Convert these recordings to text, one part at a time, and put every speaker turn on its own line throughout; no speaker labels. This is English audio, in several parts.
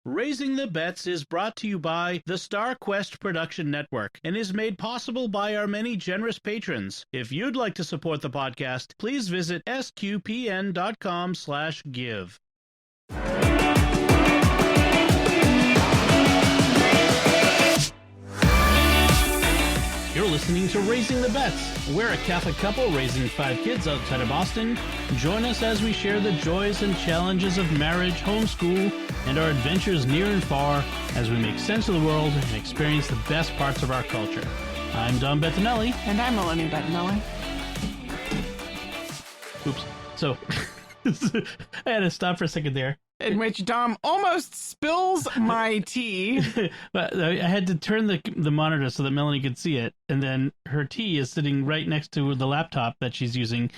Raising the Bets is brought to you by the Star Quest Production Network and is made possible by our many generous patrons. If you'd like to support the podcast, please visit sqpn.com/give. You're listening to Raising the Bets. We're a Catholic couple raising 5 kids outside of Boston. Join us as we share the joys and challenges of marriage, homeschool, and our adventures near and far as we make sense of the world and experience the best parts of our culture. I'm Don Bettinelli.
And I'm Melanie Bettinelli.
Oops. So, I had to stop for a second there.
In which Dom almost spills my tea.
But I had to turn the monitor so that Melanie could see it, and then her tea is sitting right next to the laptop that she's using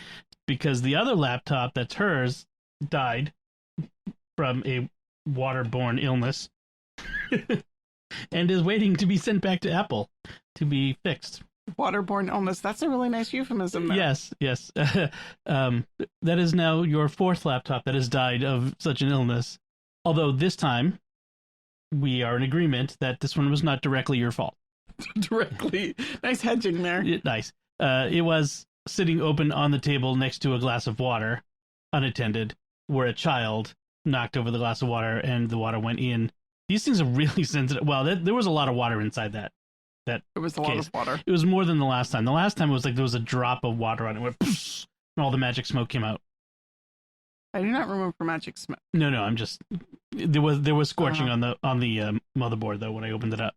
because the other laptop that's hers died from a waterborne illness and is waiting to be sent back to Apple to be fixed.
Waterborne illness. That's a really nice euphemism there.
Yes. That is now your 4th laptop that has died of such an illness. Although this time, we are in agreement that this one was not directly your fault.
Directly. Nice hedging there.
Nice. It was sitting open on the table next to a glass of water, unattended, where a child knocked over the glass of water and the water went in. These things are really sensitive. Well, there was a lot of water inside that.
It was a lot of water.
It was more than the last time. The last time it was like there was a drop of water on it, went poof, and all the magic smoke came out.
I do not remember magic smoke.
No, I'm just there was scorching on the motherboard though when I opened it up.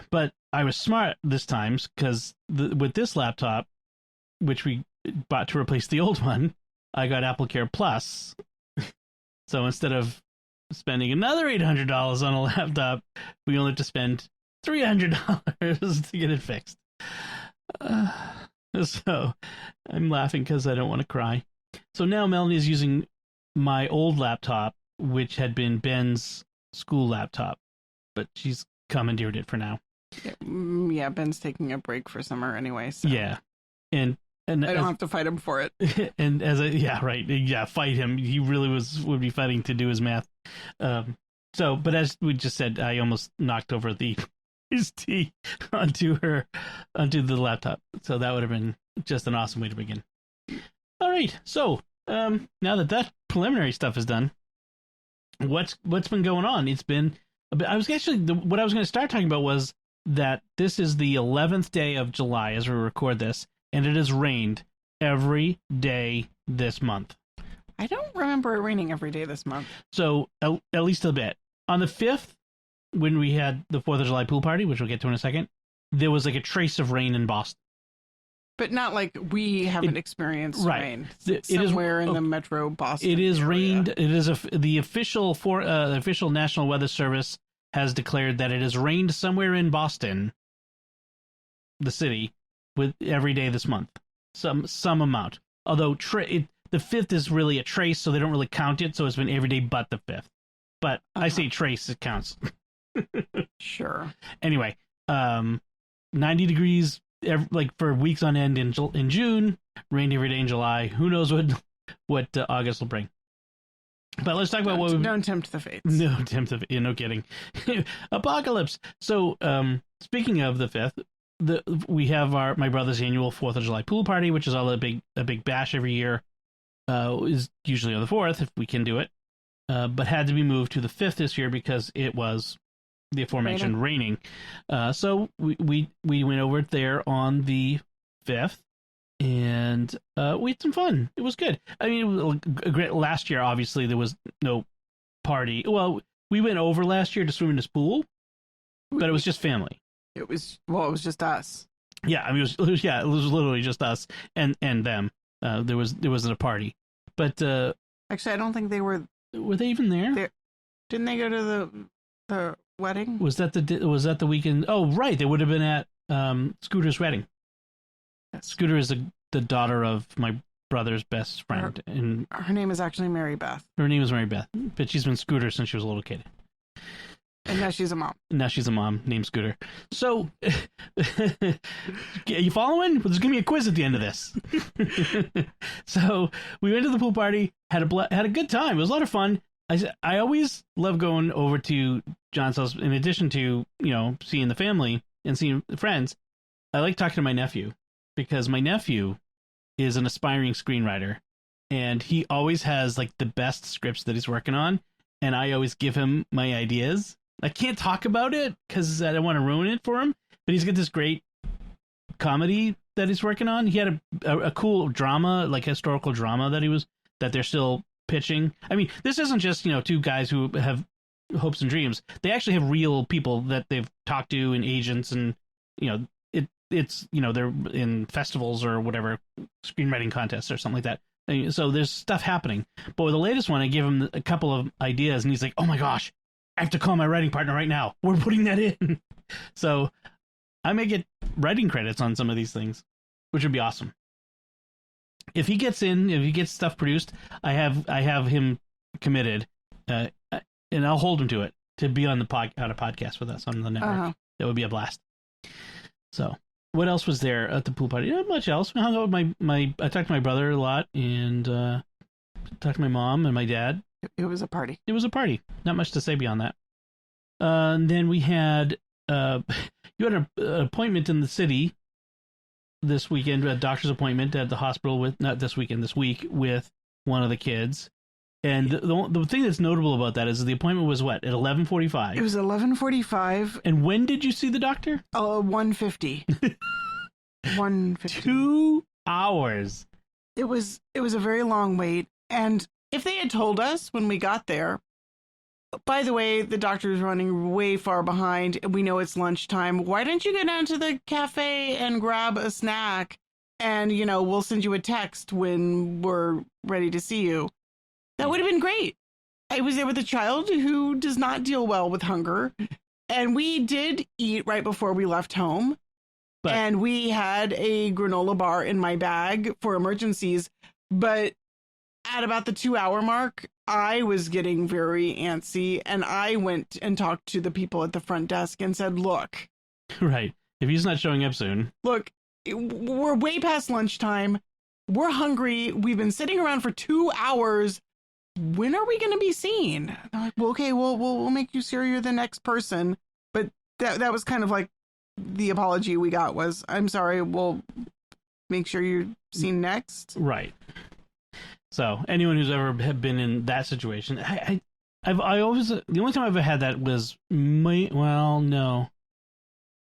But I was smart this time because with this laptop, which we bought to replace the old one, I got AppleCare Plus. So instead of spending another $800 on a laptop, we only have to spend $300 to get it fixed. So I'm laughing because I don't want to cry. So now Melanie is using my old laptop, which had been Ben's school laptop, but she's commandeered it for now.
Yeah, Ben's taking a break for summer anyway. So.
Yeah, and
I don't have to fight him for it.
And fight him. He really would be fighting to do his math. But as we just said, I almost knocked over his tea onto the laptop. So that would have been just an awesome way to begin. All right. So now that preliminary stuff is done, what's been going on? It's been what I was going to start talking about was that this is the 11th day of July as we record this, and it has rained every day this month.
I don't remember it raining every day this month.
So at least a bit. On the 5th, when we had the 4th of July pool party, which we'll get to in a second, there was like a trace of rain in Boston.
But not like we haven't experienced rain. Somewhere in the metro Boston
It is
area.
rained. It is the official National Weather Service has declared that it has rained somewhere in Boston, the city, with every day this month. Some amount. Although the 5th is really a trace, so they don't really count it, so it's been every day but the 5th. But I say trace, it counts.
Sure.
Anyway, 90 degrees for weeks on end in June, rained every day in July. Who knows what August will bring. But let's talk about what we've...
Don't tempt the fates.
No, no kidding. Apocalypse. So, speaking of the 5th, we have my brother's annual 4th of July pool party, which is all a big bash every year. Is usually on the 4th if we can do it, but had to be moved to the 5th this year because it was the aforementioned raining. So we went over there on the 5th, and we had some fun. It was good. I mean, it was great. Last year, obviously, there was no party. Well, we went over last year to swim in this pool, but it was just family.
It was just us.
Yeah, I mean, it was literally just us and them. There wasn't a party, but
actually, I don't think they were.
Were they even there?
Didn't they go to the wedding?
Was that the weekend? Oh, right, they would have been at Scooter's wedding.
Yes.
Scooter is the daughter of my brother's best friend, and
her name is actually Mary Beth.
Her name is Mary Beth, but she's been Scooter since she was a little kid.
And now she's a mom.
Named Scooter. So, are you following? Well, just give me a quiz at the end of this. So, we went to the pool party, had a good time. It was a lot of fun. I always love going over to John's house. In addition to seeing the family and seeing friends, I like talking to my nephew because my nephew is an aspiring screenwriter, and he always has like the best scripts that he's working on, and I always give him my ideas. I can't talk about it because I don't want to ruin it for him, but he's got this great comedy that he's working on. He had a cool drama, like historical drama that they're still pitching. I mean, this isn't just, two guys who have hopes and dreams. They actually have real people that they've talked to and agents, and it's they're in festivals or whatever, screenwriting contests or something like that. So there's stuff happening. But with the latest one, I gave him a couple of ideas, and he's like, "Oh my gosh, I have to call my writing partner right now. We're putting that in." So I may get writing credits on some of these things, which would be awesome. If he gets stuff produced, I have him committed, and I'll hold him to it to be on a podcast with us on the network. That would be a blast. So, what else was there at the pool party? Not much else. We hung out with I talked to my brother a lot, and talked to my mom and my dad.
It was a party.
It was a party. Not much to say beyond that. And then we had you had an appointment in the city this weekend, a doctor's appointment at the hospital this week with one of the kids. And the thing that's notable about that is the appointment was what, at 11:45?
It was 11:45.
And when did you see the doctor?
1:50. 1:50.
2 hours.
It was a very long wait. And if they had told us when we got there, by the way, the doctor is running way far behind, and we know it's lunchtime. Why don't you go down to the cafe and grab a snack, and, we'll send you a text when we're ready to see you. That would have been great. I was there with a child who does not deal well with hunger, and we did eat right before we left home. And we had a granola bar in my bag for emergencies, but at about the 2-hour mark, I was getting very antsy, and I went and talked to the people at the front desk and said, look.
Right. If he's not showing up soon.
Look, we're way past lunchtime. We're hungry. We've been sitting around for 2 hours. When are we going to be seen? They're like, well, okay, we'll make you sure you're the next person. But that was kind of like the apology we got was, I'm sorry, we'll make sure you're seen next.
Right. So anyone who's ever been in that situation, I always, the only time I've ever had that was no.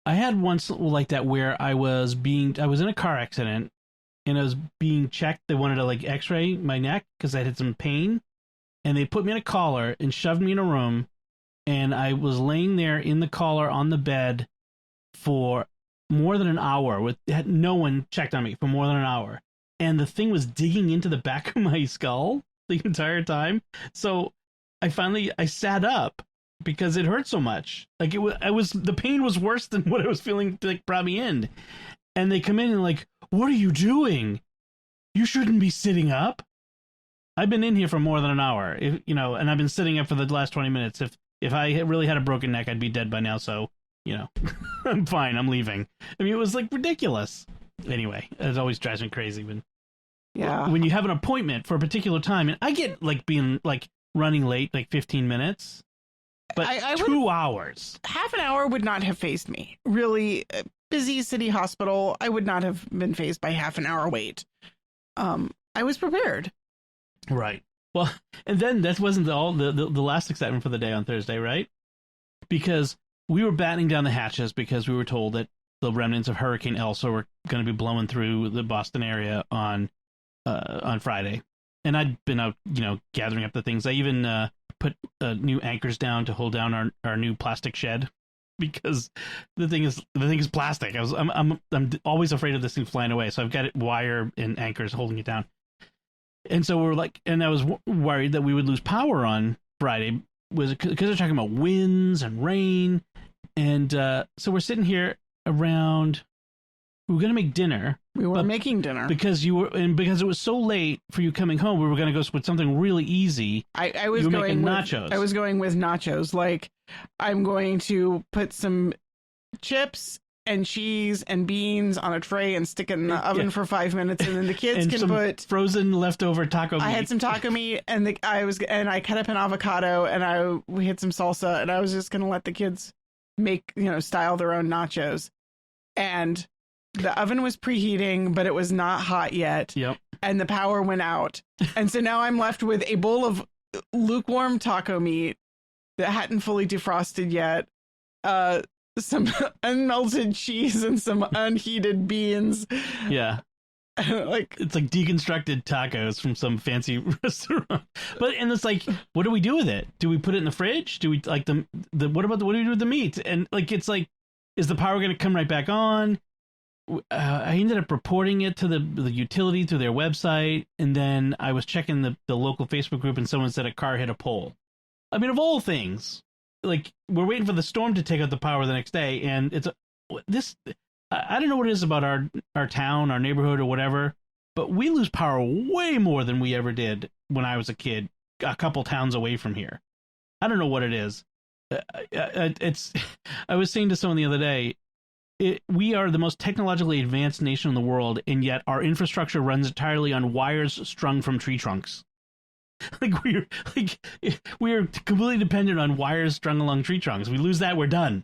I had once like that where I was in a car accident and I was being checked. They wanted to like x-ray my neck because I had some pain, and they put me in a collar and shoved me in a room, and I was laying there in the collar on the bed for more than an hour no one checked on me for more than an hour. And the thing was digging into the back of my skull the entire time. So I sat up because it hurt so much. Like the pain was worse than what I was feeling like brought me in. And they come in and like, what are you doing? You shouldn't be sitting up. I've been in here for more than an hour, and I've been sitting up for the last 20 minutes. If I really had a broken neck, I'd be dead by now. So, I'm fine. I'm leaving. I mean, it was like ridiculous. Anyway, it always drives me crazy when you have an appointment for a particular time, and I get like being like running late, like 15 minutes, but I 2 hours.
Half an hour would not have fazed me. Really busy city hospital. I would not have been fazed by half an hour wait. I was prepared.
Right. Well, and then that wasn't all the last excitement for the day on Thursday, right? Because we were battening down the hatches because we were told that the remnants of Hurricane Elsa were going to be blowing through the Boston area on Friday, and I'd been out, gathering up the things. I even put new anchors down to hold down our new plastic shed because the thing is plastic. I'm always afraid of this thing flying away, so I've got wire and anchors holding it down. And so we're like, and I was worried that we would lose power on Friday, was because they're talking about winds and rain, and so we're sitting here around. We were going to make dinner.
We were making dinner
because it was so late for you coming home. We were going to go with something really easy.
I was going with nachos. I was going with nachos. Like, I'm going to put some chips and cheese and beans on a tray and stick it in the oven for 5 minutes, and then the kids
and
can
some
put
frozen leftover taco meat.
I had some taco meat, and I cut up an avocado, and we had some salsa, and I was just gonna let the kids make, style their own nachos. And the oven was preheating, but it was not hot yet.
Yep.
And the power went out. And so now I'm left with a bowl of lukewarm taco meat that hadn't fully defrosted yet, some unmelted cheese, and some unheated beans.
Yeah. It's like deconstructed tacos from some fancy restaurant. And it's like, what do we do with it? Do we put it in the fridge? Do we what do we do with the meat? And it's like, is the power going to come right back on? I ended up reporting it to the utility through their website, and then I was checking the local Facebook group, and someone said a car hit a pole. I mean, of all things, we're waiting for the storm to take out the power the next day, and I don't know what it is about our town, our neighborhood, or whatever, but we lose power way more than we ever did when I was a kid, a couple towns away from here. I don't know what it is. I was saying to someone the other day, we are the most technologically advanced nation in the world, and yet our infrastructure runs entirely on wires strung from tree trunks. We're completely dependent on wires strung along tree trunks. We lose that, we're done.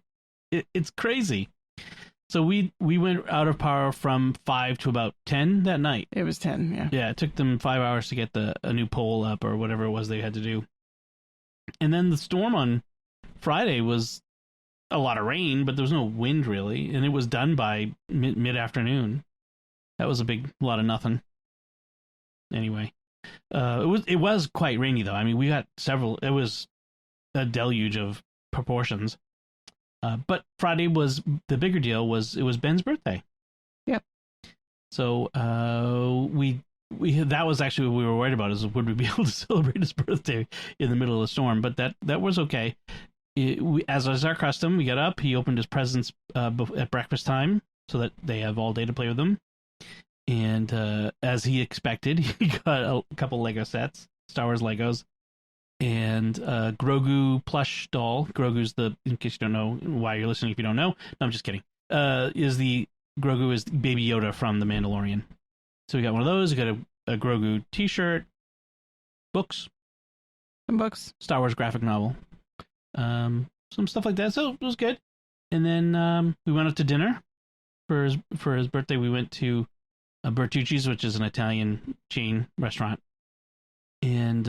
It's crazy. So we went out of power from 5 to about 10 that night.
It was 10, yeah.
Yeah, it took them 5 hours to get a new pole up or whatever it was they had to do. And then the storm on Friday was a lot of rain, but there was no wind really, and it was done by mid-afternoon. That was a lot of nothing. Anyway, it was quite rainy though. I mean, we got several. It was a deluge of proportions. But Friday was the bigger deal. It was Ben's birthday.
Yep.
So we that was actually what we were worried about, is would we be able to celebrate his birthday in the middle of the storm? But that was okay. As was our custom, we got up. He opened his presents at breakfast time so that they have all day to play with them. And as he expected, he got a couple Lego sets, Star Wars Legos, and Grogu plush doll. Grogu's in case you don't know, why you're listening if you don't know. No, I'm just kidding. Grogu is Baby Yoda from The Mandalorian. So we got one of those. We got a Grogu t-shirt, books.
Some books.
Star Wars graphic novel. Some stuff like that. So it was good. And then we went out to dinner for his birthday. We went to Bertucci's, which is an Italian chain restaurant. And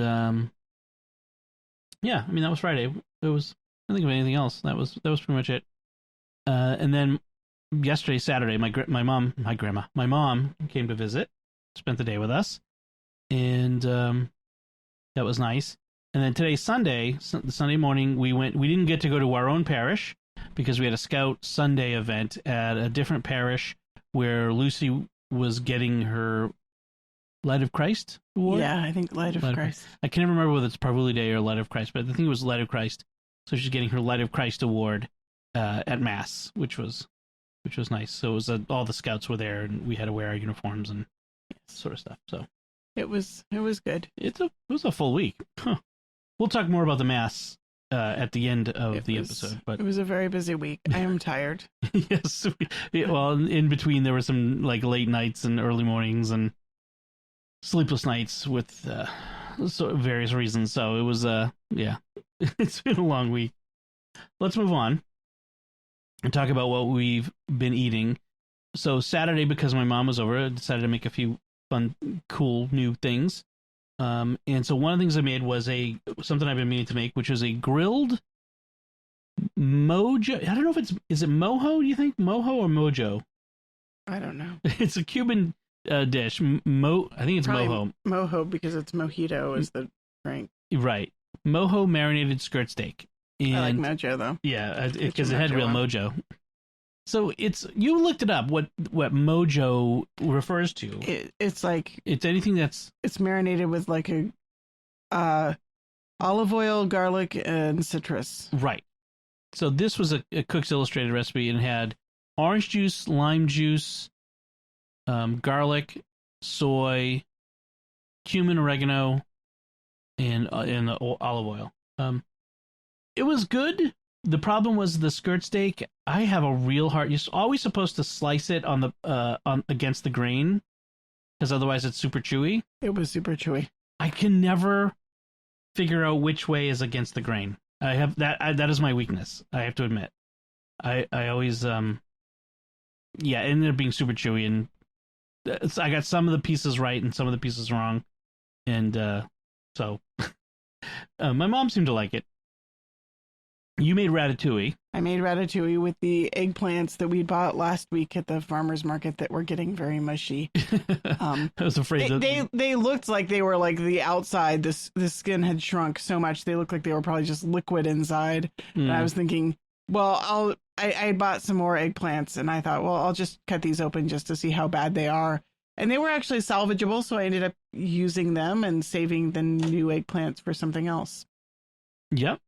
yeah, I mean, that was Friday. It was, I don't think of anything else. That was pretty much it. And then yesterday, Saturday, my mom came to visit, spent the day with us, and that was nice. And then today, Sunday morning, we didn't get to go to our own parish because we had a Scout Sunday event at a different parish where Lucy was getting her Light of Christ award.
Yeah, I think Light of Christ.
I can't remember whether it's Parvuli Day or Light of Christ, but I think it was Light of Christ. So she's getting her Light of Christ award at Mass, which was nice. So it was all the Scouts were there, and we had to wear our uniforms and sort of stuff. So
it was good.
It was a full week. Huh. We'll talk more about the Mass at the end of the episode. But
it was a very busy week. I am tired.
Yes. Well, in between there were some late nights and early mornings and sleepless nights with various reasons. So it was yeah, it's been a long week. Let's move on and talk about what we've been eating. So Saturday, because my mom was over, I decided to make a few fun, cool new things. And so one of the things I made was something I've been meaning to make, which was a grilled mojo. I don't know if is it mojo? Do you think mojo or mojo?
I don't know.
It's a Cuban dish. I think it's
probably
mojo.
Mojo because it's mojito is the drink.
Right. Mojo marinated skirt steak. And,
I like mojo though.
Yeah, because it had real mojo. So you looked it up. What mojo refers to?
It's
anything that's
marinated with a olive oil, garlic, and citrus.
Right. So this was a Cook's Illustrated recipe and had orange juice, lime juice, garlic, soy, cumin, oregano, and the olive oil. It was good. the problem was the skirt steak. I have a real hard. You're always supposed to slice it on the on against the grain, because otherwise it's super chewy.
It was super chewy.
I can never figure out which way is against the grain. I have that. That is my weakness. I have to admit. I always yeah, it ended up being super chewy, and I got some of the pieces right and some of the pieces wrong, and so my mom seemed to like it. You made ratatouille.
I made ratatouille with the eggplants that we bought last week at the farmer's market that were getting very mushy.
I was afraid
they looked like they were like the outside. The skin had shrunk so much they looked like they were probably just liquid inside. And I was thinking, well, I bought some more eggplants, and I thought, well, I'll just cut these open just to see how bad they are. And they were actually salvageable, so I ended up using them and saving the new eggplants for something else.
Yep.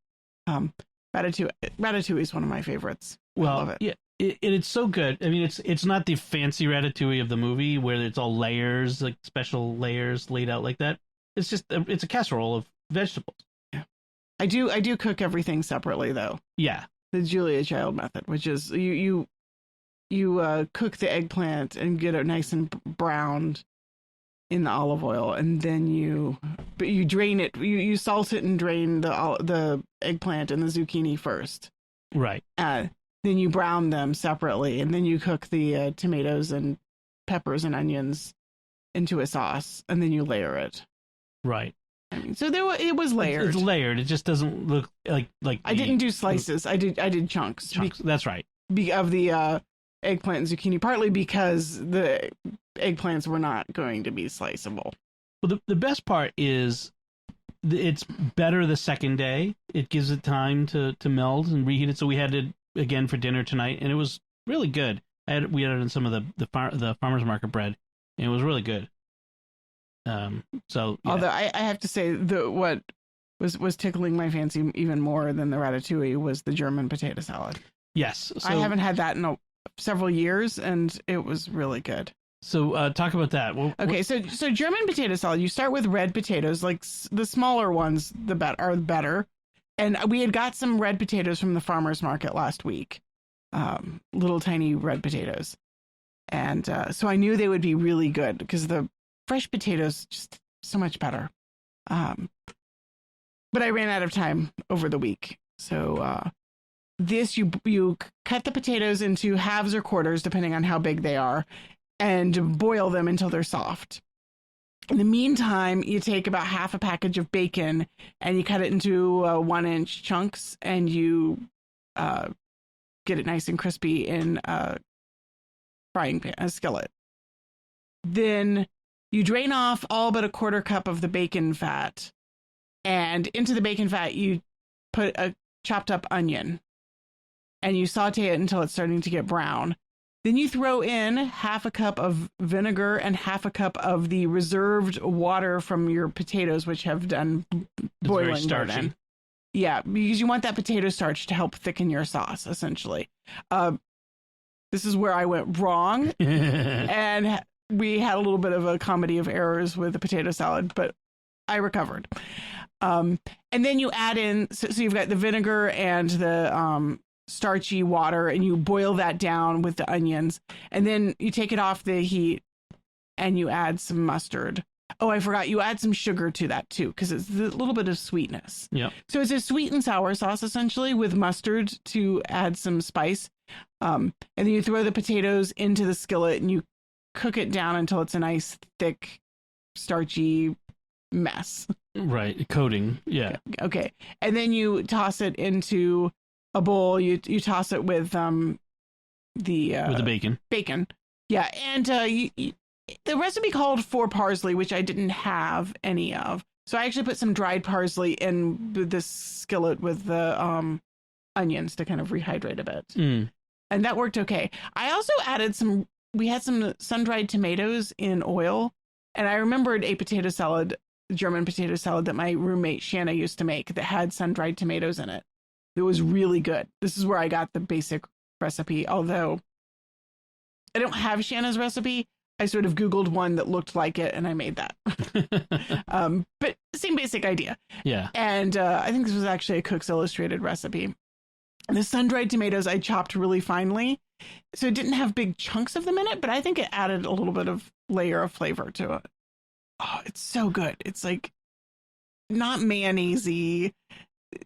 Ratatouille is one of my favorites.
Well,
I love it.
Yeah, it's so good. I mean, it's not the fancy ratatouille of the movie where it's all layers, like special layers laid out like that. It's just it's a casserole of vegetables.
Yeah, I do cook everything separately though.
Yeah,
the Julia Child method, which is you cook the eggplant and get it nice and browned in the olive oil, and then you drain it. You salt it and drain the eggplant and the zucchini first.
Right.
Then you brown them separately, and then you cook the tomatoes and peppers and onions into a sauce, and then you layer it.
Right.
I mean, so it was layered.
It's layered. It just doesn't look like.
I didn't do slices. I did chunks.
That's right.
Of the eggplant and zucchini, partly because the eggplants were not going to be sliceable.
Well, the best part is it's better the second day. It gives it time to meld and reheat it. So we had it again for dinner tonight, and it was really good. We had it in some of the farmer's market bread, and it was really good. So yeah.
Although I have to say what was tickling my fancy even more than the ratatouille was the German potato salad.
Yes, so,
I haven't had that in several years, and it was really good.
So talk about that.
Okay, so German potato salad, you start with red potatoes, like the smaller ones, are better. And we had got some red potatoes from the farmer's market last week, little tiny red potatoes. And so I knew they would be really good because the fresh potatoes just so much better. But I ran out of time over the week. So this, you cut the potatoes into halves or quarters, depending on how big they are, and boil them until they're soft. In the meantime, you take about half a package of bacon and you cut it into 1-inch chunks, and you get it nice and crispy in a frying pan, a skillet. Then you drain off all but a quarter cup of the bacon fat, and into the bacon fat you put a chopped up onion, and you saute it until it's starting to get brown. Then you throw in half a cup of vinegar and half a cup of the reserved water from your potatoes, which have done boiling burden. Yeah, because you want that potato starch to help thicken your sauce, essentially. This is where I went wrong. And we had a little bit of a comedy of errors with the potato salad, but I recovered. And then you add in, so you've got the vinegar and the starchy water, and you boil that down with the onions, and then you take it off the heat and you add some mustard. Oh, I forgot, you add some sugar to that too, because it's a little bit of sweetness.
Yeah.
So it's a sweet and sour sauce essentially with mustard to add some spice. And then you throw the potatoes into the skillet and you cook it down until it's a nice thick starchy mess.
Right, coating. Yeah.
Okay. And then you toss it into a bowl. You toss it with the
bacon.
Bacon, yeah, and the recipe called for parsley, which I didn't have any of, so I actually put some dried parsley in this skillet with the onions to kind of rehydrate a bit, and that worked okay. I also added some. We had some sun-dried tomatoes in oil, and I remembered a potato salad, German potato salad that my roommate Shanna used to make that had sun-dried tomatoes in it. It was really good. This is where I got the basic recipe, although I don't have Shanna's recipe. I sort of Googled one that looked like it, and I made that. But same basic idea.
Yeah.
And I think this was actually a Cook's Illustrated recipe. The sun-dried tomatoes I chopped really finely, so it didn't have big chunks of them in it, but I think it added a little bit of layer of flavor to it. Oh, it's so good. It's like not mayonnaise-y.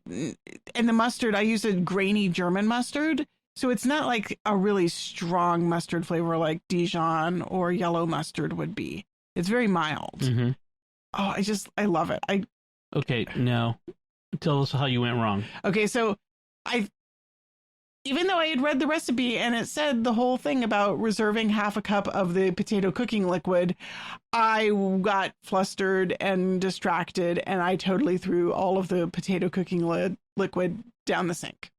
And the mustard, I used a grainy German mustard, so it's not like a really strong mustard flavor like Dijon or yellow mustard would be. It's very mild.
Mm-hmm.
Oh, I love it.
Okay, now tell us how you went wrong.
Okay, so even though I had read the recipe and it said the whole thing about reserving half a cup of the potato cooking liquid, I got flustered and distracted, and I totally threw all of the potato cooking liquid down the sink.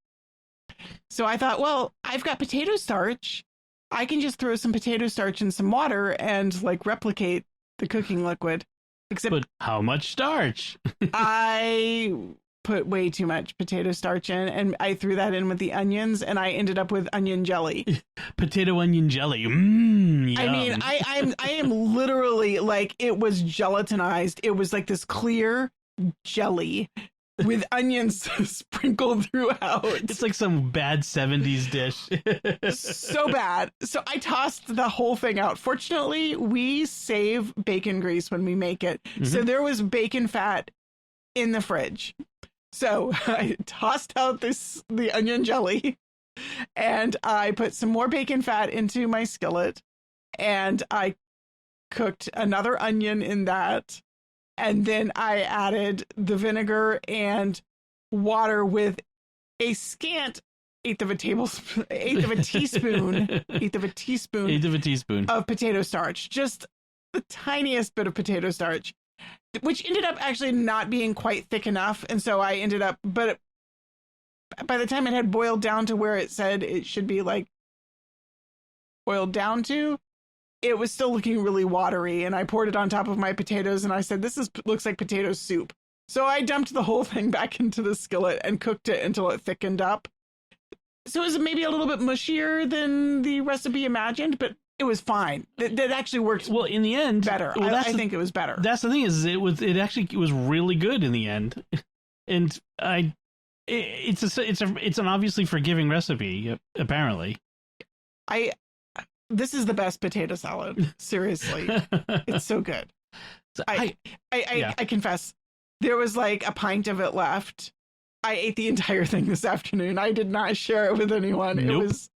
So I thought, well, I've got potato starch. I can just throw some potato starch in some water and like replicate the cooking liquid. Except,
but how much starch?
I put way too much potato starch in, and I threw that in with the onions, and I ended up with onion jelly.
Potato onion jelly. Yum.
I mean, I am literally like, it was gelatinized. It was like this clear jelly with onions sprinkled throughout.
It's like some bad 70s dish.
So bad. So I tossed the whole thing out. Fortunately, we save bacon grease when we make it. Mm-hmm. So there was bacon fat in the fridge. So I tossed out the onion jelly, and I put some more bacon fat into my skillet, and I cooked another onion in that. And then I added the vinegar and water with a scant eighth of a teaspoon of potato starch, just the tiniest bit of potato starch, which ended up actually not being quite thick enough. And so I ended up, but by the time it had boiled down to where it said it should be like boiled down to, it was still looking really watery. And I poured it on top of my potatoes, and I said, looks like potato soup. So I dumped the whole thing back into the skillet and cooked it until it thickened up. So it was maybe a little bit mushier than the recipe imagined, but it was fine. That actually worked.
Well, in the end,
better.
Well,
I think it was better.
That's the thing, is it was really good in the end, and it's an obviously forgiving recipe, apparently.
This is the best potato salad. Seriously, it's so good.
So
I confess, there was like a pint of it left. I ate the entire thing this afternoon. I did not share it with anyone.
Nope.
It was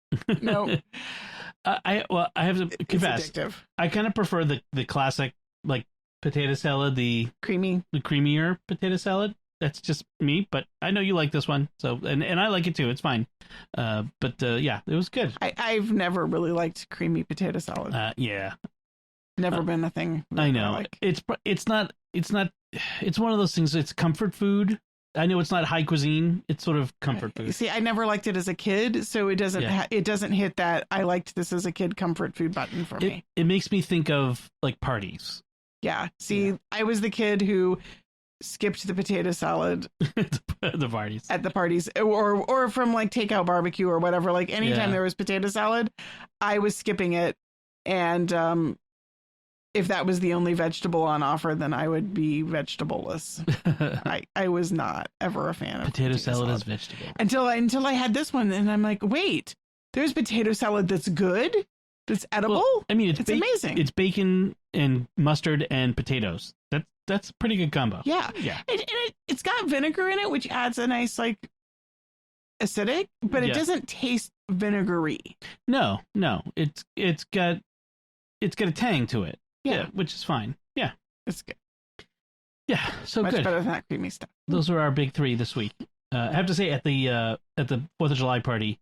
no.
I have to confess,
addictive.
I kind of prefer the classic like potato salad, the creamier potato salad. That's just me, but I know you like this one, so and I like it too. It's fine. Yeah, it was good.
I've never really liked creamy potato salad.
Yeah,
never been a thing.
I know. Like. It's not. It's one of those things. It's comfort food. I know it's not high cuisine. It's sort of comfort food.
See, I never liked it as a kid, so it doesn't it doesn't hit that I liked this as a kid comfort food button for me.
It makes me think of like parties.
Yeah. See, I was the kid who skipped the potato salad
at the parties,
or from like takeout barbecue or whatever. Like anytime there was potato salad, I was skipping it, and if that was the only vegetable on offer, then I would be vegetableless. I was not ever a fan of
potato salad as vegetable
until I had this one, and I'm like, wait, there's potato salad that's good, that's edible.
Well, I mean, it's
amazing.
It's bacon and mustard and potatoes. That's a pretty good combo.
Yeah. It's got vinegar in it, which adds a nice like acidic, but it doesn't taste vinegary.
No, it's got a tang to it.
Yeah,
which is fine. Yeah,
it's good.
Yeah, so
much
good.
better than that creamy stuff.
Those were our big three this week. I have to say, at the 4th of July party,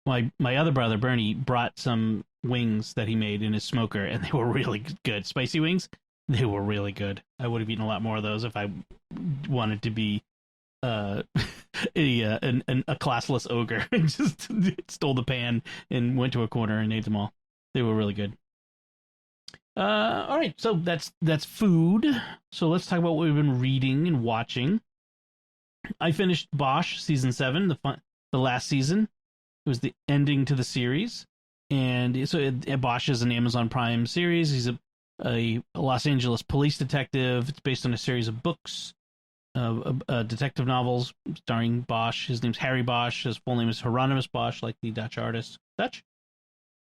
my other brother Bernie brought some wings that he made in his smoker, and they were really good. Spicy wings. They were really good. I would have eaten a lot more of those if I wanted to be a classless ogre and just stole the pan and went to a corner and ate them all. They were really good. All right, so that's food. So let's talk about what we've been reading and watching. I finished Bosch season 7, the last season. It was the ending to the series, and so Bosch is an Amazon Prime series. He's a Los Angeles police detective. It's based on a series of books. detective novels starring Bosch. His name's Harry Bosch. His full name is Hieronymus Bosch, like the Dutch artist. Dutch.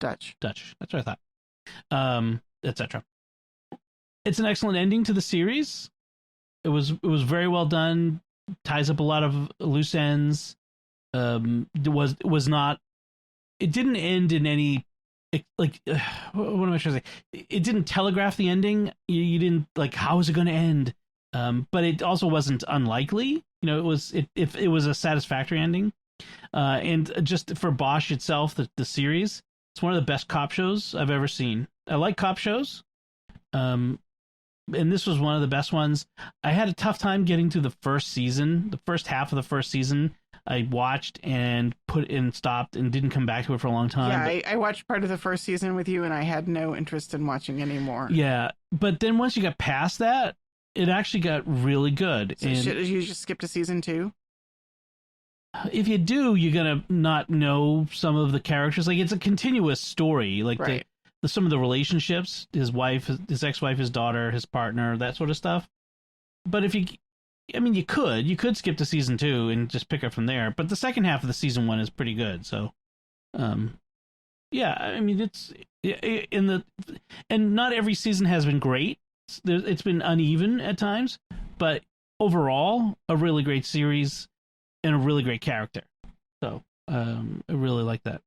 Dutch.
That's what I thought. Etc. It's an excellent ending to the series. It was very well done. Ties up a lot of loose ends. It was not. It didn't end in any. What am I trying to say? It didn't telegraph the ending. You didn't like how is it going to end. But it also wasn't unlikely. It was a satisfactory ending. And just for Bosch itself, the series, it's one of the best cop shows I've ever seen. I like cop shows. And this was one of the best ones. I had a tough time getting to the first season. The first half of the first season, I watched and stopped and didn't come back to it for a long time.
Yeah, I watched part of the first season with you, and I had no interest in watching anymore.
Yeah, but then once you got past that, it actually got really good.
So should you just skip to season 2?
If you do, you're gonna not know some of the characters. Like it's a continuous story. Like
right.
some of the relationships, his wife, his ex-wife, his daughter, his partner, that sort of stuff. But you could skip to season 2 and just pick up from there. But the second half of the season 1 is pretty good. So, yeah, I mean it's and not every season has been great. It's been uneven at times, but overall, a really great series and a really great character. So, I really like that.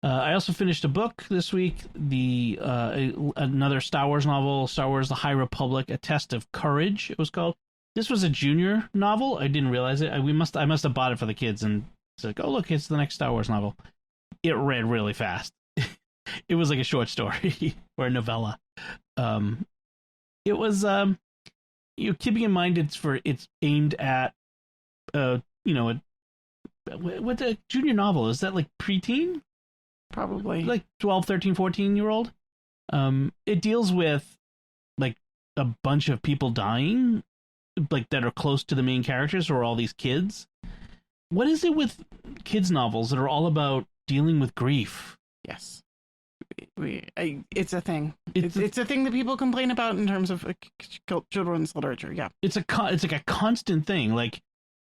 I also finished a book this week, another Star Wars novel, Star Wars: The High Republic: A Test of Courage. It was called. This was a junior novel. I didn't realize it. I must have bought it for the kids, and it's like, oh look, it's the next Star Wars novel. It read really fast. It was like a short story or a novella. It was keeping in mind it's aimed at what's a junior novel? Is that like preteen?
Probably.
Like 12, 13, 14-year-old. It deals with like a bunch of people dying, like that are close to the main characters, or all these kids. What is it with kids novels that are all about dealing with grief?
Yes. It's a thing. It's a thing that people complain about in terms of children's literature. Yeah,
it's like a constant thing. Like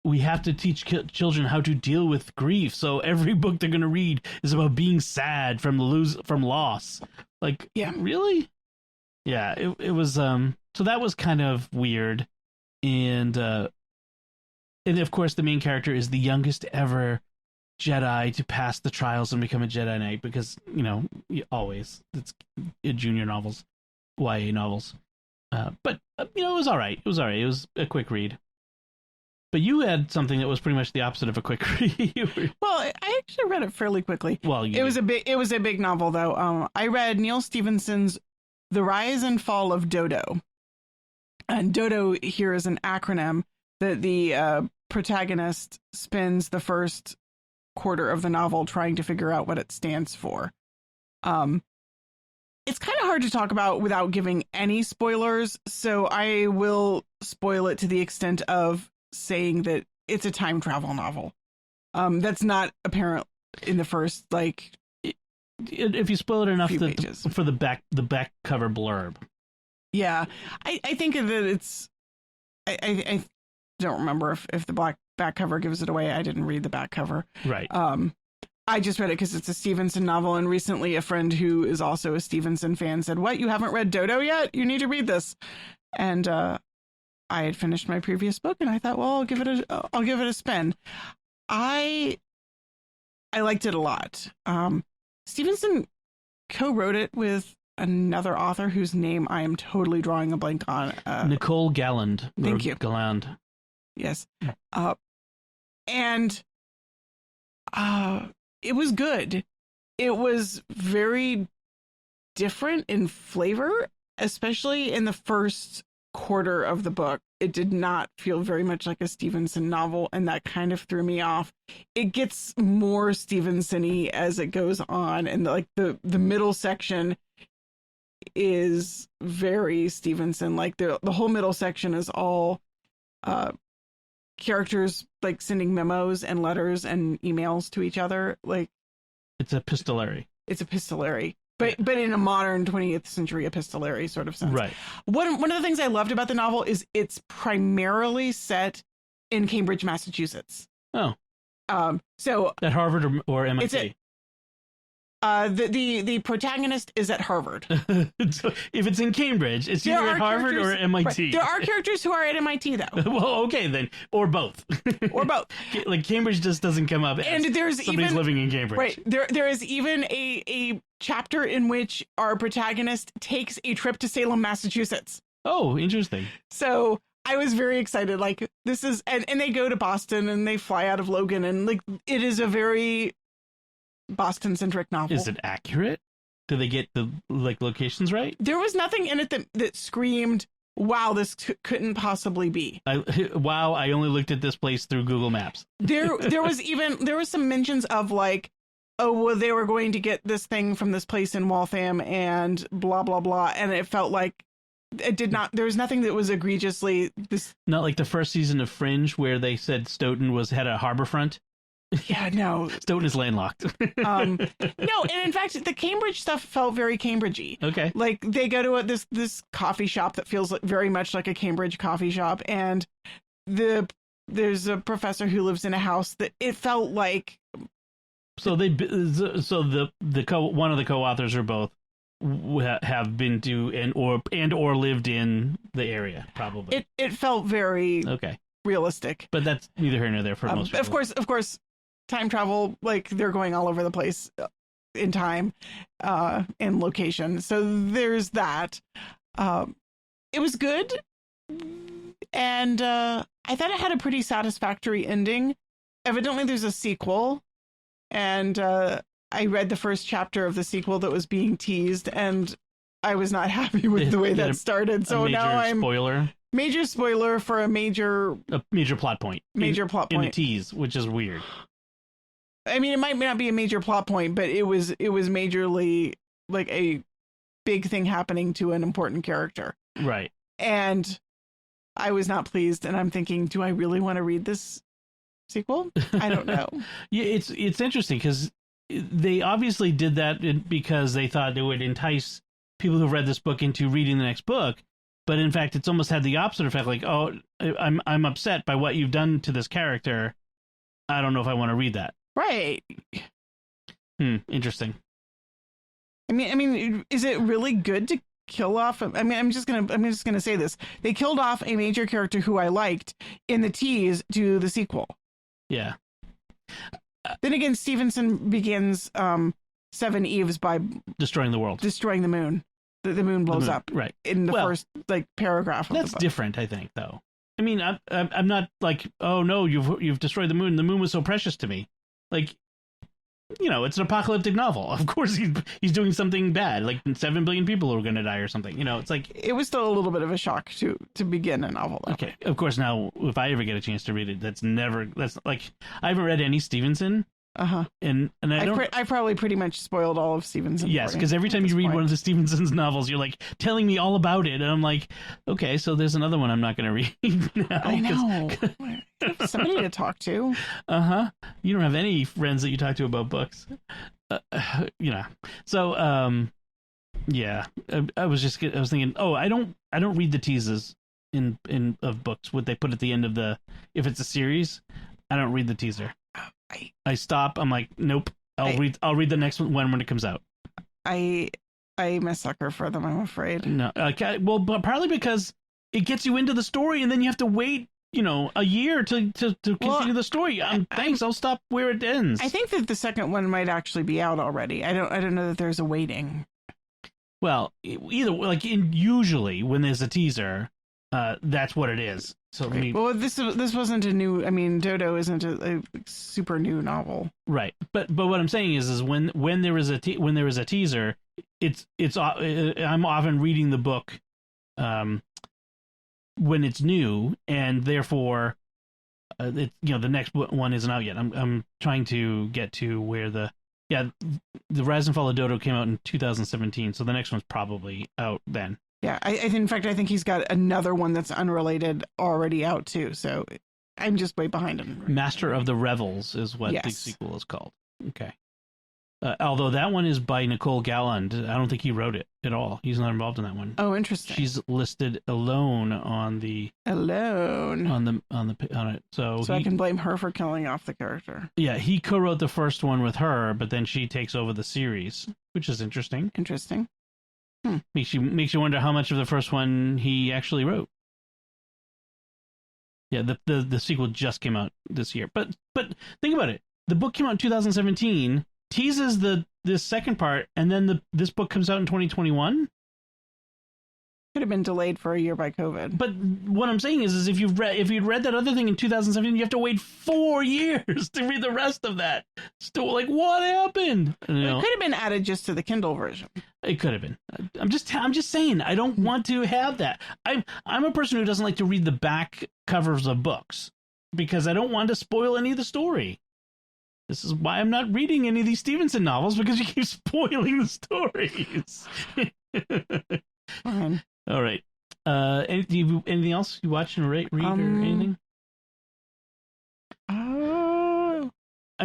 we have to teach children how to deal with grief. So every book they're going to read is about being sad from loss. Like,
yeah,
really? Yeah, it was. So that was kind of weird, and of course the main character is the youngest ever Jedi to pass the trials and become a Jedi Knight, because always it's junior novels, YA novels. But it was all right. It was a quick read. But you had something that was pretty much the opposite of a quick read.
Well, I actually read it fairly quickly.
Well,
it was a big novel though. I read Neil Stephenson's The Rise and Fall of Dodo. And Dodo here is an acronym that the protagonist spends the first quarter of the novel trying to figure out what it stands for. It's kind of hard to talk about without giving any spoilers, so I will spoil it to the extent of saying that it's a time travel novel. That's not apparent in the first
if you spoil it enough
pages.
For the back cover blurb.
Yeah, I think that it's I don't remember if the back cover gives it away. I didn't read the back cover.
Right.
I just read it because it's a Stevenson novel, and recently a friend who is also a Stevenson fan said, "What, you haven't read Dodo yet? You need to read this." And I had finished my previous book, and I thought, well, I'll give it a spin. I liked it a lot. Stevenson co-wrote it with another author whose name I am totally drawing a blank on.
Nicole Galland.
Thank you.
Galland.
Yes. And it was good. It was very different in flavor, especially in the first quarter of the book. It did not feel very much like a Stevenson novel, and that kind of threw me off. It gets more Stevenson-y as it goes on, and the middle section is very Stevenson. Like the whole middle section is all characters like sending memos and letters and emails to each other. Like
it's epistolary.
but in a modern 20th century epistolary sort of sense.
Right.
One of the things I loved about the novel is it's primarily set in Cambridge, Massachusetts.
Oh.
So
at Harvard or MIT?
It's the protagonist is at Harvard.
So if it's in Cambridge, it's either at Harvard or MIT.
Right. There are characters who are at MIT though.
Well, okay then, or both.
Or both.
Like Cambridge just doesn't come up.
And there's
somebody's living in Cambridge.
Right. There is even a chapter in which our protagonist takes a trip to Salem, Massachusetts.
Oh, interesting.
So I was very excited. Like this is, and they go to Boston and they fly out of Logan, and like it is a very Boston-centric novel.
Is it accurate? Do they get the locations right?
There was nothing in it that screamed, "Wow, this couldn't possibly be."
Wow, I only looked at this place through Google Maps.
There was some mentions of like, oh, well, they were going to get this thing from this place in Waltham and blah blah blah, and it felt like it did not. There was nothing that was egregiously this.
Not like the first season of Fringe where they said Stoughton had a harbor front.
Yeah, no.
Stoughton is landlocked.
No, and in fact, the Cambridge stuff felt very Cambridgey.
Okay.
Like they go to this coffee shop that feels very much like a Cambridge coffee shop, and there's a professor who lives in a house that it felt like.
So one of the co-authors or both have been to or lived in the area, probably.
It felt very realistic,
but that's neither here nor there for most people.
Of course. Time travel, like they're going all over the place in time and location. So there's that. It was good. And I thought it had a pretty satisfactory ending. Evidently there's a sequel. And I read the first chapter of the sequel that was being teased, and I was not happy with the way that started. So now major spoiler for a major
plot point.
Major plot point.
In a tease, which is weird.
I mean, it might not be a major plot point, but it was majorly like a big thing happening to an important character.
Right.
And I was not pleased. And I'm thinking, do I really want to read this sequel? I don't know.
Yeah, it's interesting because they obviously did that because they thought it would entice people who've read this book into reading the next book. But in fact, it's almost had the opposite effect. Like, oh, I'm upset by what you've done to this character. I don't know if I want to read that.
Right.
Interesting.
I mean, is it really good to kill off? I mean, I'm just gonna say this. They killed off a major character who I liked in the tease to the sequel.
Yeah.
Then again, Stevenson begins Seven Eves by
destroying the world,
destroying the moon. The moon blows up
right
in the first paragraph. Of
that's
the book.
Different, I think, though. I mean, I'm not like, oh no, you've destroyed the moon. The moon was so precious to me. Like, it's an apocalyptic novel. Of course, he's doing something bad. Like 7 billion people are going to die or something. It's like
it was still a little bit of a shock to begin a novel.
Okay, of course. Now, if I ever get a chance to read it, that's like I haven't read any Stevenson. And I
probably pretty much spoiled all of Stevenson.
Yes, because every time you read one of the Stevenson's novels, you're like telling me all about it, and I'm like, okay, so there's another one I'm not going to read now.
I know. Somebody to talk to.
You don't have any friends that you talk to about books. So yeah, I was thinking, oh, I don't read the teases in of books. Would they put at the end of if it's a series? I don't read the teaser. I stop. I'm like, nope. I'll read the next one when it comes out. I'm
a sucker for them, I'm afraid.
No, well, but partly because it gets you into the story, and then you have to wait, a year to continue the story. Thanks. I'll stop where it ends.
I think that the second one might actually be out already. I don't know that there's a waiting.
Well, either usually when there's a teaser, that's what it is. So
right. Well, this wasn't a new. I mean, Dodo isn't a super new novel,
right? But what I'm saying is when there is a teaser, I'm often reading the book, when it's new, and therefore, the next one isn't out yet. I'm trying to get to where the Rise and Fall of Dodo came out in 2017, so the next one's probably out then.
Yeah, in fact, I think he's got another one that's unrelated already out too. So I'm just way behind him.
Master of the Revels is what the sequel is called. Okay. Although that one is by Nicole Galland. I don't think he wrote it at all. He's not involved in that one.
Oh, interesting.
She's listed alone on the on it. So
I can blame her for killing off the character.
Yeah, he co-wrote the first one with her, but then she takes over the series, which is interesting.
Interesting.
Makes you wonder how much of the first one he actually wrote. Yeah, the sequel just came out this year. But think about it. The book came out in 2017, teases this second part, and then this book comes out in 2021.
Could have been delayed for a year by COVID.
But what I'm saying is if you'd read that other thing in 2017, you have to wait 4 years to read the rest of that. Still, like, what happened?
It could have been added just to the Kindle version.
It could have been. I'm just saying. I don't want to have that. I'm a person who doesn't like to read the back covers of books because I don't want to spoil any of the story. This is why I'm not reading any of these Stevenson novels, because you keep spoiling the stories.
Fine.
All right. Anything else you watch and read or anything? I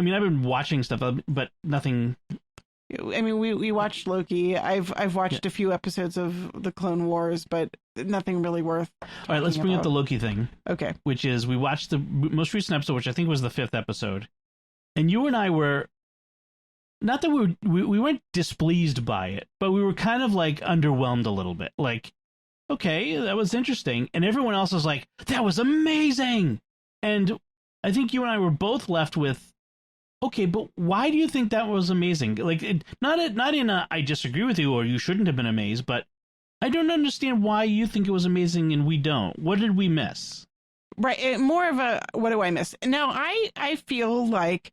mean, I've been watching stuff, but nothing.
I mean, we watched Loki. I've watched a few episodes of the Clone Wars, but nothing really worth.
All right, let's bring up the Loki thing.
Okay.
Which is, we watched the most recent episode, which I think was the 5th episode, and you and I were not that we weren't displeased by it, but we were kind of like underwhelmed a little bit. Like, okay, that was interesting, and everyone else was like, that was amazing, and I think you and I were both left with, okay, but why do you think that was amazing? Like, not in a I disagree with you or you shouldn't have been amazed, but I don't understand why you think it was amazing and we don't. What did we miss?
Right, more of a what do I miss? Now, I feel like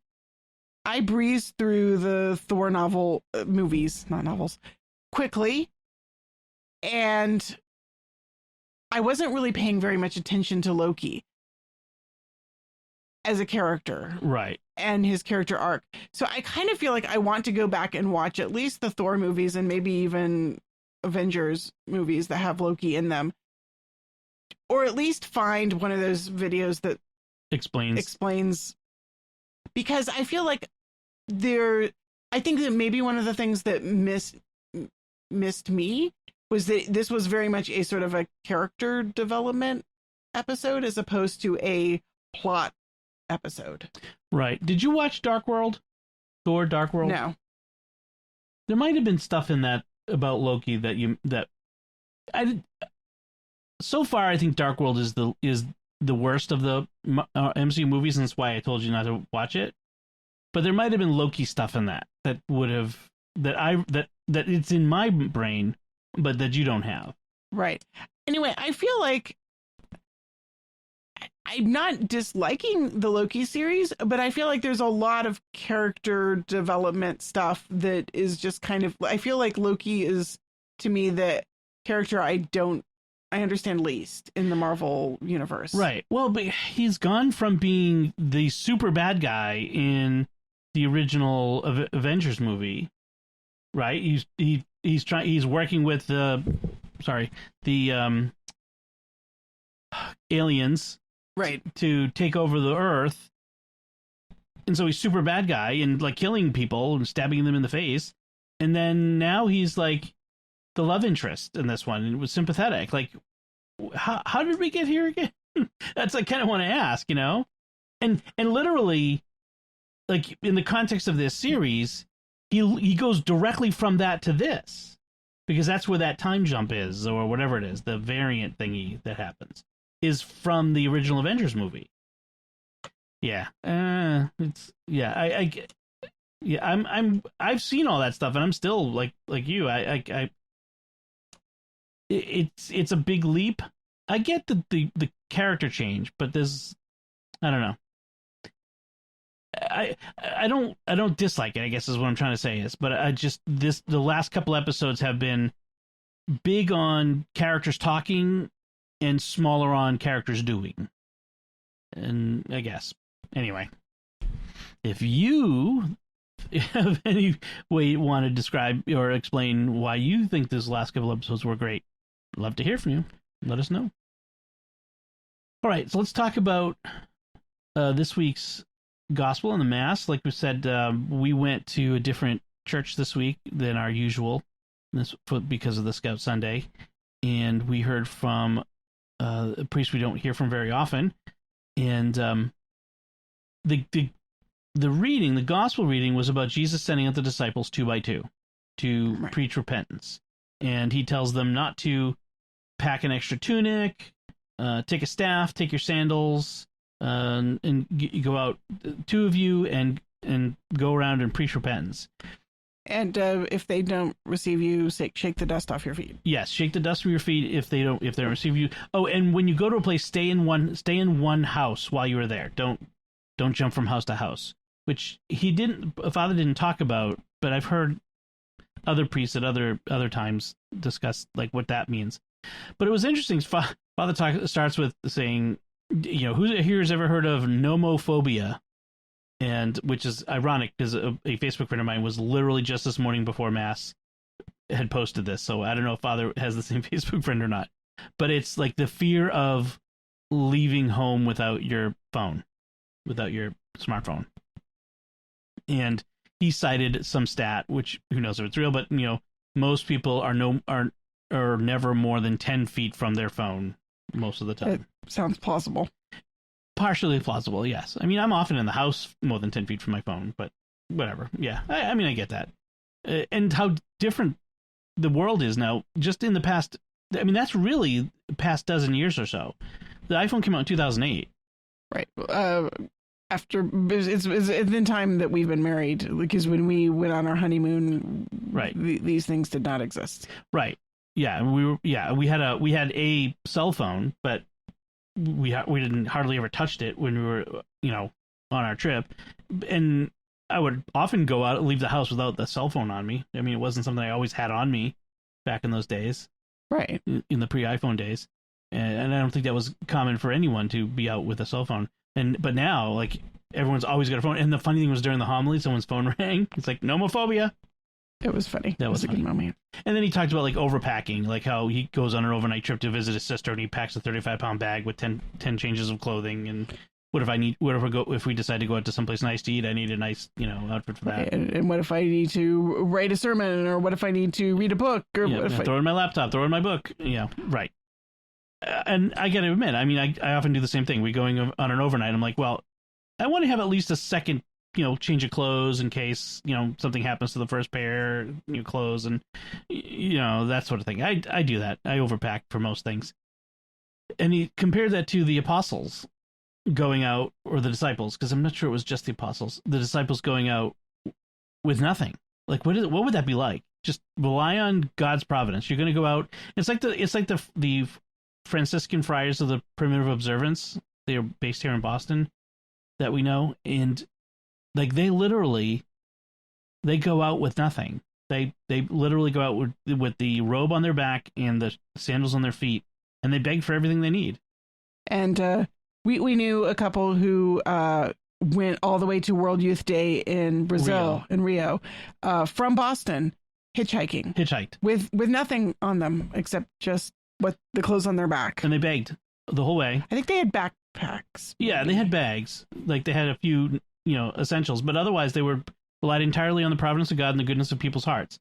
I breezed through the Thor movies, not novels, quickly, and I wasn't really paying very much attention to Loki as a character.
Right.
And his character arc. So I kind of feel like I want to go back and watch at least the Thor movies and maybe even Avengers movies that have Loki in them. Or at least find one of those videos that explains, because I feel like I think that maybe one of the things that missed me was that this was very much a sort of a character development episode as opposed to a plot episode.
Right. Did you watch Dark World? Thor Dark World?
No.
There might have been stuff in that about Loki that I did. So far, I think Dark World is the worst of the MCU movies, and that's why I told you not to watch it. But there might have been Loki stuff in that would have that it's in my brain, but that you don't have.
Right. Anyway, I feel like I'm not disliking the Loki series, but I feel like there's a lot of character development stuff that is just kind of, I feel like Loki is, to me, the character I understand least in the Marvel universe. Right.
Well, but he's gone from being the super bad guy in the original Avengers movie, right? He's working with the aliens,
right,
to take over the Earth, and so he's super bad guy and like killing people and stabbing them in the face, and then now he's like the love interest in this one and was sympathetic. Like, how did we get here again? That's like kind of want to ask, and literally, like in the context of this series, he goes directly from that to this, because that's where that time jump is, or whatever it is, the variant thingy that happens is from the original Avengers movie. Yeah. I've seen all that stuff, and I'm still like you. It's a big leap. I get the character change, but I don't know. I don't dislike it, I guess is what I'm trying to say is, but the last couple episodes have been big on characters talking and smaller on characters doing. And I guess. Anyway, if you have any way you want to describe or explain why you think these last couple episodes were great, I'd love to hear from you. Let us know. All right, so let's talk about this week's Gospel and the Mass. Like we said, we went to a different church this week than our usual, because of the Scout Sunday, and we heard from a priest we don't hear from very often, and the reading, the gospel reading, was about Jesus sending out the disciples 2 by 2 to preach repentance, and he tells them not to pack an extra tunic, take a staff, take your sandals, and go out, 2 of you, and go around and preach repentance.
And if they don't receive you, shake the dust off your feet. Yes,
shake the dust from your feet if they don't receive you. Oh, and when you go to a place, stay in one house while you are there. Don't jump from house to house, which Father didn't talk about, but I've heard other priests at other times discuss like what that means. But it was interesting. Father starts with saying, who here has ever heard of nomophobia? And which is ironic because a Facebook friend of mine was literally just this morning before Mass had posted this. So I don't know if Father has the same Facebook friend or not. But it's like the fear of leaving home without your phone, without your smartphone. And he cited some stat, which who knows if it's real, but most people are never more than 10 feet from their phone most of the time.
It sounds plausible.
Partially plausible, yes. I mean, I'm often in the house more than 10 feet from my phone, but whatever. Yeah, I mean, I get that. And how different the world is now, just in the past, I mean, that's really the past dozen years or so. The iPhone came out in 2008.
Right. After, it's in time that we've been married, because when we went on our honeymoon,
right,
these things did not exist.
Right. Yeah, we had a cell phone, but we didn't hardly ever touched it when we were on our trip, and I would often go out and leave the house without the cell phone on me. I mean, it wasn't something I always had on me back in those days,
right?
In the pre-iPhone days, and I don't think that was common for anyone to be out with a cell phone. But now, like, everyone's always got a phone. And the funny thing was, during the homily, someone's phone rang. It's like nomophobia.
It was funny.
That was
a good moment.
And then he talked about like overpacking, like how he goes on an overnight trip to visit his sister and he packs a 35-pound bag with 10 changes of clothing. And if we decide to go out to someplace nice to eat, I need a nice, outfit for that.
Right. And what if I need to write a sermon, or what if I need to read a book, or
throw in my laptop, throw in my book. Yeah, right. And I got to admit, I mean, I often do the same thing. We going on an overnight. I'm like, well, I want to have at least a second, change of clothes in case, something happens to the first pair, new clothes, and, that sort of thing. I do that. I overpack for most things. And he compared that to the apostles going out, or the disciples, because I'm not sure it was just the apostles, the disciples going out with nothing. Like, what would that be like? Just rely on God's providence. You're going to go out. It's like the Franciscan friars of the Primitive Observance. They are based here in Boston, that we know, and like they go out with nothing. They literally go out with the robe on their back and the sandals on their feet, and they beg for everything they need.
And we knew a couple who went all the way to World Youth Day in Brazil, in Rio, from Boston, hitchhiked with nothing on them except just the clothes on their back.
And they begged the whole way.
I think they had backpacks.
Yeah, maybe. They had bags. Like, they had a few, essentials, but otherwise they relied entirely on the providence of God and the goodness of people's hearts.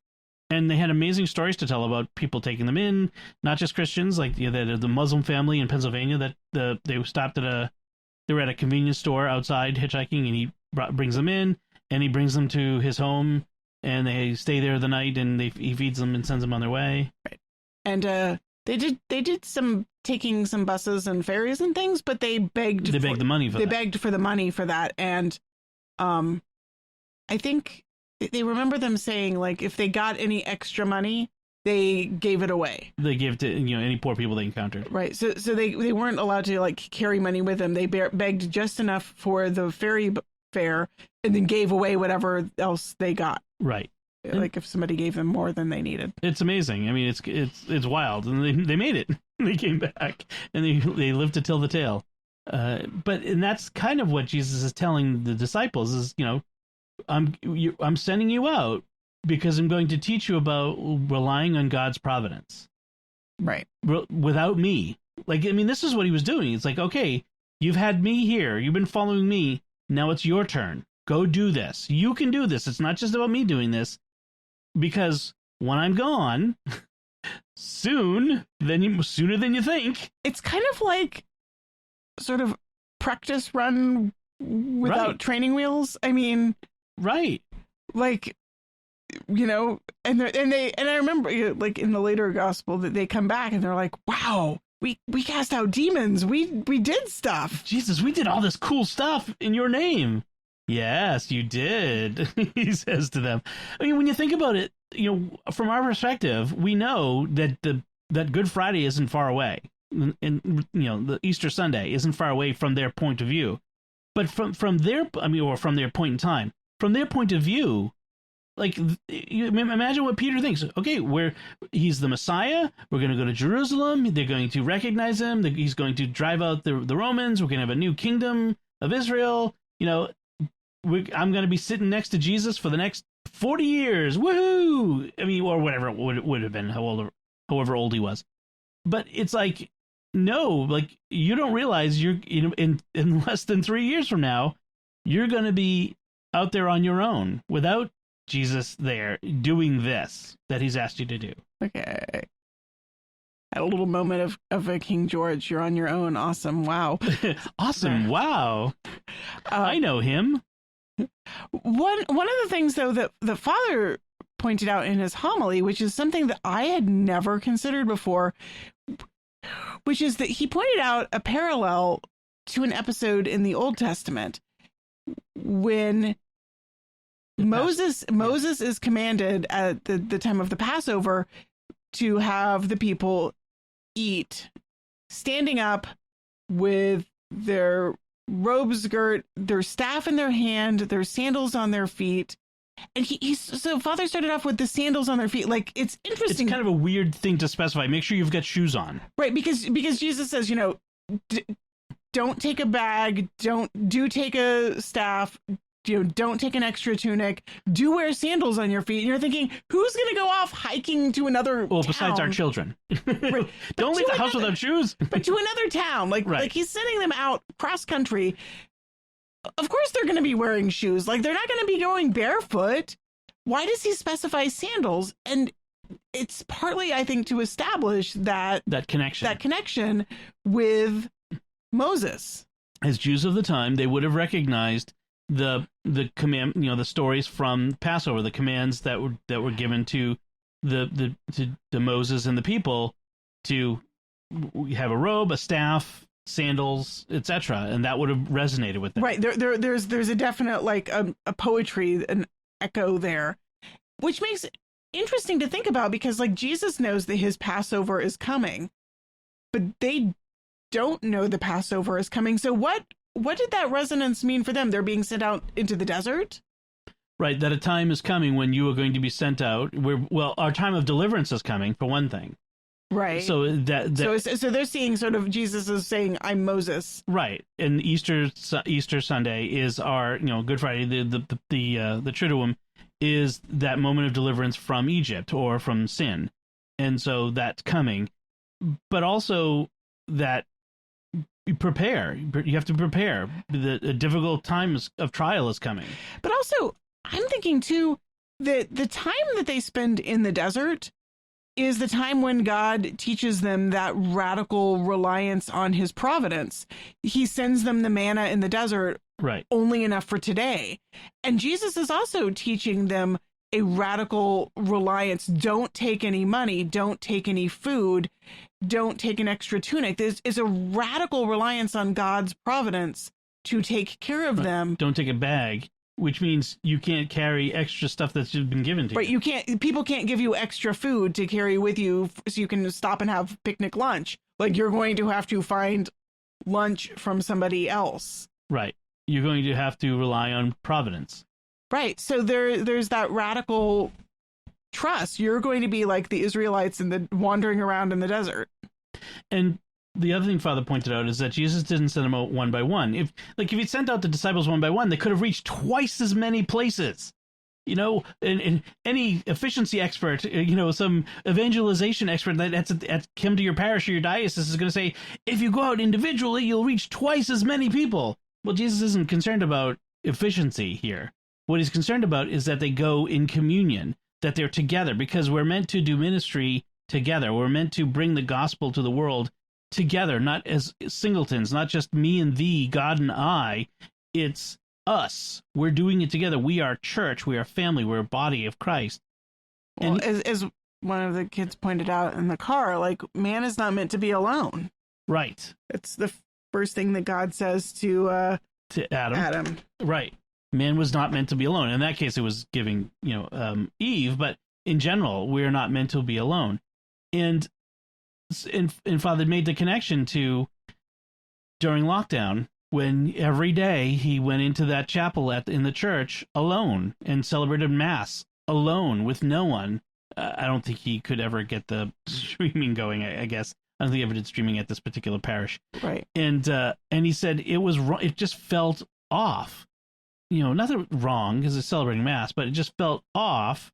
And they had amazing stories to tell about people taking them in, not just Christians, like the Muslim family in Pennsylvania that they stopped they were at a convenience store outside hitchhiking, and he brings them in, and he brings them to his home, and they stay there the night, and he feeds them and sends them on their way.
Right. And they did some taking some buses and ferries and things, but they begged
the money for that.
They begged for the money for that, and I think they remember them saying, like, if they got any extra money, they gave it away.
They gave it to any poor people they encountered.
Right. So they weren't allowed to like carry money with them. They begged just enough for the ferry fare, and then gave away whatever else they got.
Right.
Like if somebody gave them more than they needed.
It's amazing. I mean, it's wild, and they made it. They came back, and they lived to tell the tale. And that's kind of what Jesus is telling the disciples is, I'm sending you out because I'm going to teach you about relying on God's providence.
Right.
Without me. Like, I mean, this is what he was doing. It's like, okay, you've had me here. You've been following me. Now it's your turn. Go do this. You can do this. It's not just about me doing this. because when I'm gone, sooner than you think.
It's kind of like sort of practice run without training wheels. I mean,
right.
Like, you know, and I remember, you know, like in the later gospel that they come back and they're like, wow, we cast out demons. We did stuff.
Jesus, we did all this cool stuff in your name. Yes, you did. He says to them. I mean, when you think about it, you know, from our perspective, we know that that Good Friday isn't far away. And you know, the Easter Sunday isn't far away from their point of view. But from their, I mean, or from their point in time, from their point of view, like, you imagine what Peter thinks. Okay, he's the Messiah. We're going to go to Jerusalem. They're going to recognize him. He's going to drive out the Romans. We're going to have a new kingdom of Israel. You know, I'm going to be sitting next to Jesus for the next 40 years. Woohoo! I mean, or whatever it would have been, however old he was. But it's like, no, like, you don't realize you're, you know, in less than 3 years from now, you're going to be out there on your own without Jesus there doing this that he's asked you to do.
Okay. Had a little moment of a King George. You're on your own. Awesome. Wow.
Awesome. Wow. I know him.
One of the things, though, that the Father pointed out in his homily, which is something that I had never considered before, which is that he pointed out a parallel to an episode in the Old Testament when Moses is commanded at the time of the Passover to have the people eat standing up with their robes girt, their staff in their hand, their sandals on their feet. And so Father started off with the sandals on their feet. Like, it's interesting.
It's kind of a weird thing to specify. Make sure you've got shoes on.
Right, because Jesus says, you know, don't take a bag, do take a staff, you know, don't take an extra tunic, do wear sandals on your feet. And you're thinking, who's going to go off hiking to another town?
Besides our children.
Right.
Don't leave the house without shoes.
But to another town, like he's sending them out cross country. Of course they're going to be wearing shoes. Like, they're not going to be going barefoot. Why does he specify sandals? And it's partly, I think, to establish that connection with Moses.
As Jews of the time, they would have recognized the command, you know, the stories from Passover, the commands that were given to the Moses and the people to have a robe, a staff, sandals, etc., and that would have resonated with them.
Right. There's a definite, like, a poetry, an echo there, which makes it interesting to think about, because, like, Jesus knows that his Passover is coming, but they don't know the Passover is coming. So what did that resonance mean for them? They're being sent out into the desert?
Right, that a time is coming when you are going to be sent out. Our time of deliverance is coming, for one thing.
Right.
So
so they're seeing sort of Jesus is saying, I'm Moses.
Right. And Easter Sunday is our, you know, Good Friday, the Triduum is that moment of deliverance from Egypt or from sin. And so that's coming. But also that you have to prepare. The difficult times of trial is coming.
But also, I'm thinking too that the time that they spend in the desert is the time when God teaches them that radical reliance on his providence. He sends them the manna in the desert,
right,
only enough for today. And Jesus is also teaching them a radical reliance. Don't take any money, don't take any food, don't take an extra tunic. This is a radical reliance on God's providence to take care of them.
Don't take a bag, which means you can't carry extra stuff that's been given to you.
Right, people can't give you extra food to carry with you so you can stop and have picnic lunch. Like, you're going to have to find lunch from somebody else.
Right. You're going to have to rely on providence.
Right. So there's that radical trust. You're going to be like the Israelites wandering around in the desert.
And the other thing Father pointed out is that Jesus didn't send them out one by one. If he'd sent out the disciples one by one, they could have reached twice as many places. You know, and any efficiency expert, you know, some evangelization expert that's come to your parish or your diocese is going to say, if you go out individually, you'll reach twice as many people. Well, Jesus isn't concerned about efficiency here. What he's concerned about is that they go in communion. that they're together, because we're meant to do ministry together. We're meant to bring the gospel to the world together, not as singletons, not just me and thee, God and I. It's us. We're doing it together. We are church. We are family. We're a body of Christ.
Well,
And
as one of the kids pointed out in the car, like, man is not meant to be alone.
right.
It's the first thing that God says to
Adam.
Adam.
Right. Man was not meant to be alone. In that case, it was giving, Eve, but in general, we're not meant to be alone. And Father made the connection to during lockdown, when every day he went into that chapel in the church alone and celebrated Mass alone with no one. I don't think he could ever get the streaming going, I guess. I don't think he ever did streaming at this particular parish.
Right.
And he said it just felt off. Nothing wrong because it's celebrating Mass, but it just felt off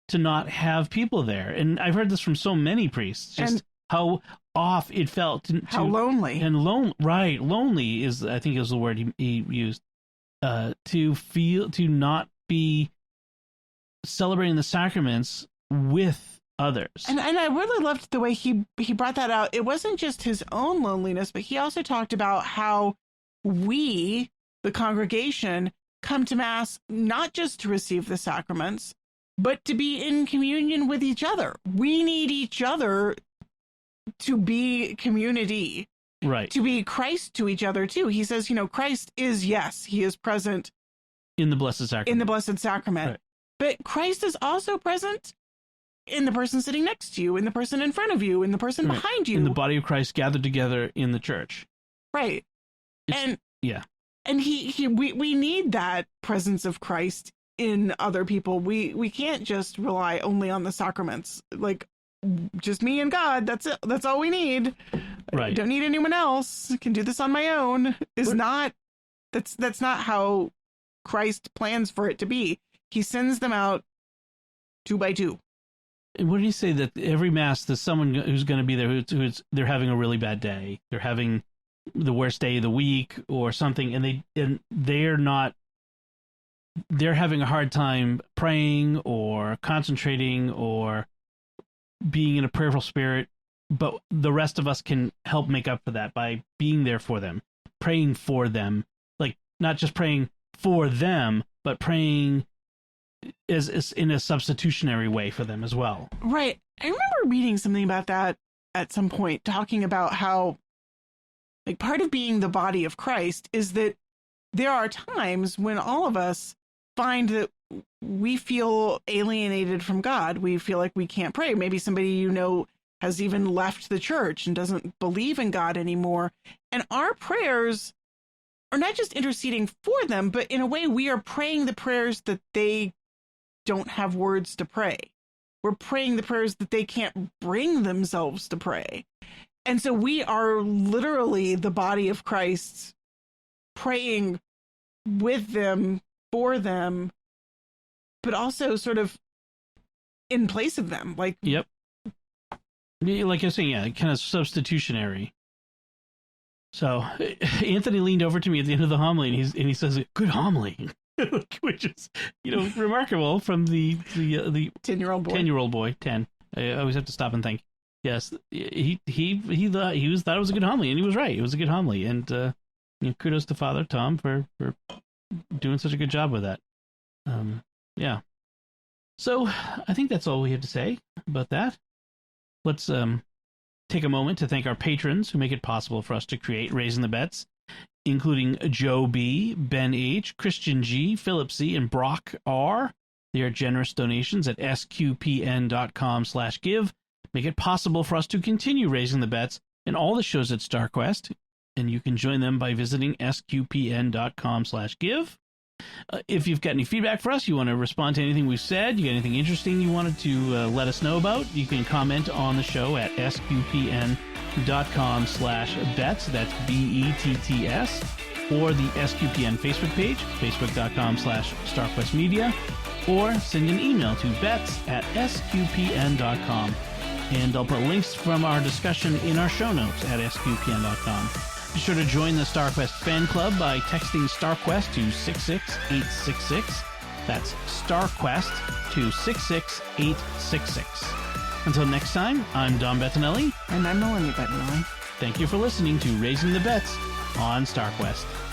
to not have people there. And I've heard this from so many priests, just how off it felt.
How lonely.
And lonely is, I think, is the word he used, to not be celebrating the sacraments with others.
And I really loved the way he brought that out. It wasn't just his own loneliness, but he also talked about how we, the congregation, come to Mass not just to receive the sacraments, but to be in communion with each other. We need each other to be community,
right?
To be Christ to each other too. He says, Christ is, yes, he is present
in the Blessed Sacrament.
In the Blessed Sacrament.
Right.
But Christ is also present in the person sitting next to you, in the person in front of you, in the person
right.
behind you.
In the body of Christ gathered together in the church.
Right.
Yeah.
And we need that presence of Christ in other people. We can't just rely only on the sacraments. Like, just me and God, that's it. That's all we need.
Right.
I don't need anyone else. I can do this on my own. That's not how Christ plans for it to be. He sends them out 2 by 2.
And what did he say, that every Mass there's someone who's going to be there they're having a really bad day. They're having the worst day of the week or something, and they're having a hard time praying or concentrating or being in a prayerful spirit, but the rest of us can help make up for that by being there for them, praying for them, like not just praying for them, but praying is in a substitutionary way for them as well.
Right. I remember reading something about that at some point, talking about how, like, part of being the body of Christ is that there are times when all of us find that we feel alienated from God. We feel like we can't pray. Maybe somebody has even left the church and doesn't believe in God anymore. And our prayers are not just interceding for them, but in a way we are praying the prayers that they don't have words to pray. We're praying the prayers that they can't bring themselves to pray. And so we are literally the body of Christ, praying with them, for them, but also sort of in place of them. Like,
yep. Like I was saying, yeah, kind of substitutionary. So Anthony leaned over to me at the end of the homily, and he says, "Good homily," which is, remarkable from the
10-year-old boy.
10-year-old boy, 10. I always have to stop and think. Yes, he thought it was a good homily, and he was right. It was a good homily, and kudos to Father Tom for doing such a good job with that. Yeah. So I think that's all we have to say about that. Let's take a moment to thank our patrons who make it possible for us to create Raising the Bets, including Joe B., Ben H., Christian G., Philip C., and Brock R. Their generous donations at sqpn.com/give make it possible for us to continue Raising the Bets and all the shows at StarQuest, and you can join them by visiting sqpn.com/give. If you've got any feedback for us, you want to respond to anything we've said, you got anything interesting you wanted to let us know about, you can comment on the show at sqpn.com/bets, that's BETTS, or the SQPN Facebook page, facebook.com/StarQuestMedia, or send an email to bets@sqpn.com. And I'll put links from our discussion in our show notes at sqpn.com. Be sure to join the StarQuest fan club by texting StarQuest to 66866. That's StarQuest to 66866. Until next time, I'm Don Bettinelli.
And I'm Melanie Bettinelli.
Thank you for listening to Raising the Bets on StarQuest.